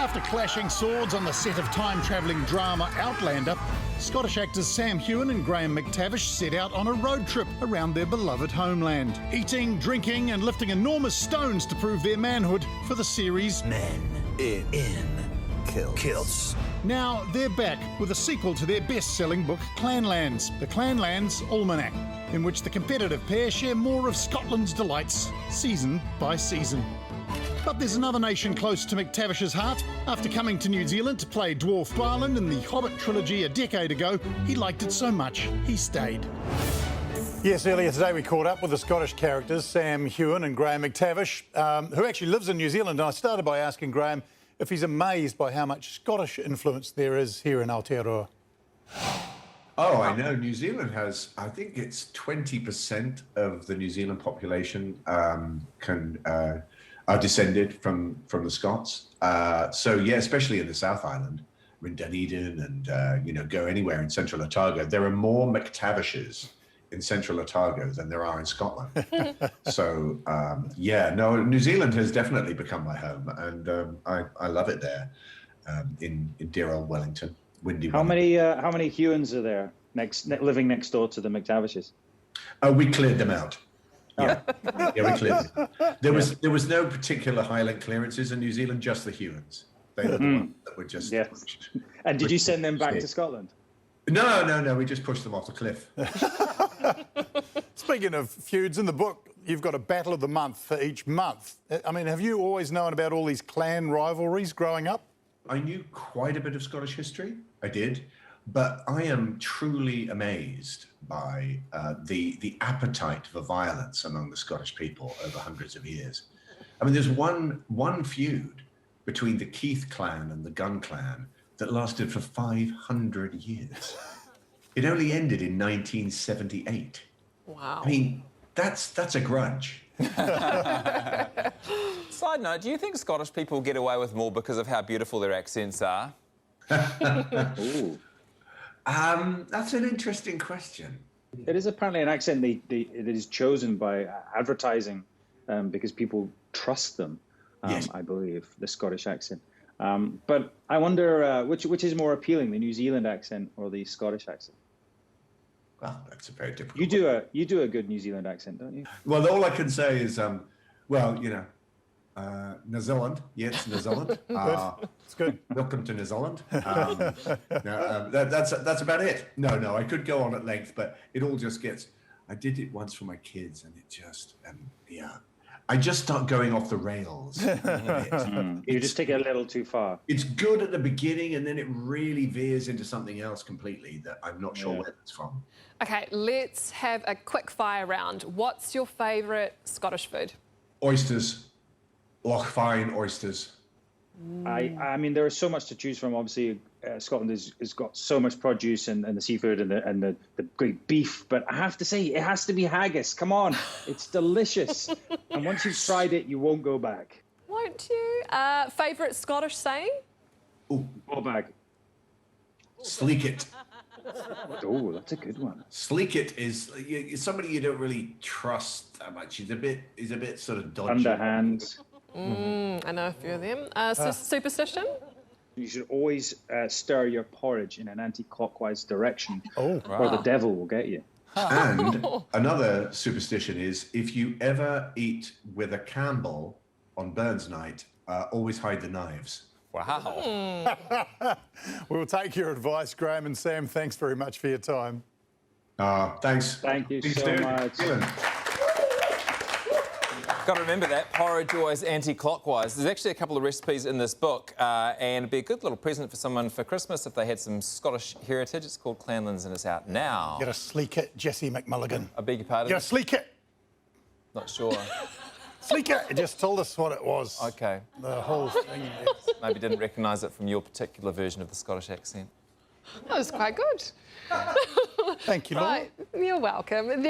After clashing swords on the set of time-travelling drama Outlander, Scottish actors Sam Heughan and McTavish set out on a road trip around their beloved homeland, eating, drinking and lifting enormous stones to prove their manhood for the series Men in Kilts. Now they're back with a sequel to their best-selling book Clanlands, the Clanlands Almanac, in which the competitive pair share more of Scotland's delights, season by season. But there's another nation close to McTavish's heart. After coming to New Zealand to play Dwarf Dwalin in the Hobbit trilogy a decade ago, he liked it so much, he stayed. Yes, earlier today we caught up with the Scottish characters, Sam Heughan and McTavish, who actually lives in New Zealand. And I started by asking Graham if he's amazed by how much Scottish influence there is here in Aotearoa. Oh, I know. New Zealand has, I think it's 20% of the New Zealand population are descended from the Scots. So yeah, especially in the South Island, in Dunedin and go anywhere in Central Otago, there are more McTavishes in Central Otago than there are in Scotland. So New Zealand has definitely become my home, and I love it there in dear old Wellington. How many Hewans are there living next door to the McTavishes? We cleared them out. Yeah, yeah, we cleared them. There was no particular Highland clearances in New Zealand, just the Hewans. They were the ones that were just. Yes. And did you send them back to Scotland? No. We just pushed them off the cliff. Speaking of feuds, in the book, you've got a battle of the month for each month. I mean, have you always known about all these clan rivalries growing up? I knew quite a bit of Scottish history. I did. But I am truly amazed by the appetite for violence among the Scottish people over hundreds of years. I mean, there's one feud between the Keith clan and the Gunn clan that lasted for 500 years. It only ended in 1978. Wow. I mean, that's a grudge. Side note, do you think Scottish people get away with more because of how beautiful their accents are? Ooh. That's an interesting question. It is apparently an accent it is chosen by advertising because people trust them. Yes. I believe the Scottish accent. But I wonder which is more appealing, the New Zealand accent or the Scottish accent? Well, that's a very difficult. You do a good New Zealand accent, don't you? Well, all I can say is, New Zealand, yes, New Zealand. It's good. Welcome to New Zealand. That's about it. No, I could go on at length, but it all just gets. I did it once for my kids, and it just, I just start going off the rails. You just take it a little too far. It's good at the beginning, and then it really veers into something else completely that I'm not sure where it's from. Okay, let's have a quick fire round. What's your favourite Scottish food? Oysters. Lochfine oysters. I mean, there is so much to choose from. Obviously, Scotland has got so much produce and the seafood and the great beef. But I have to say, it has to be haggis. Come on, it's delicious. And once you've tried it, you won't go back. Won't you? Favourite Scottish saying? Ooh. Go back. Sleek it. Oh, that's a good one. Sleek it is somebody you don't really trust that much. He's a bit sort of dodgy. Underhand. I know a few of them. Superstition? You should always stir your porridge in an anti-clockwise direction, or the Wow. devil will get you. And another superstition is if you ever eat with a Campbell on Burns night, always hide the knives. Wow. We'll take your advice, Graham and Sam. Thanks very much for your time. Thanks. Thank you Please so do. much. Got to remember that, porridge always anti-clockwise. There's actually a couple of recipes in this book, and it'd be a good little present for someone for Christmas if they had some Scottish heritage. It's called Clanlands and it's out now. Get a sleek it, Jesse McMulligan. I beg your pardon? Get a sleek it. Not sure. Sleek it. It just told us what it was. Okay. The whole thing. Maybe didn't recognise it from your particular version of the Scottish accent. That was quite good. Thank you, Laura. Right, you're welcome.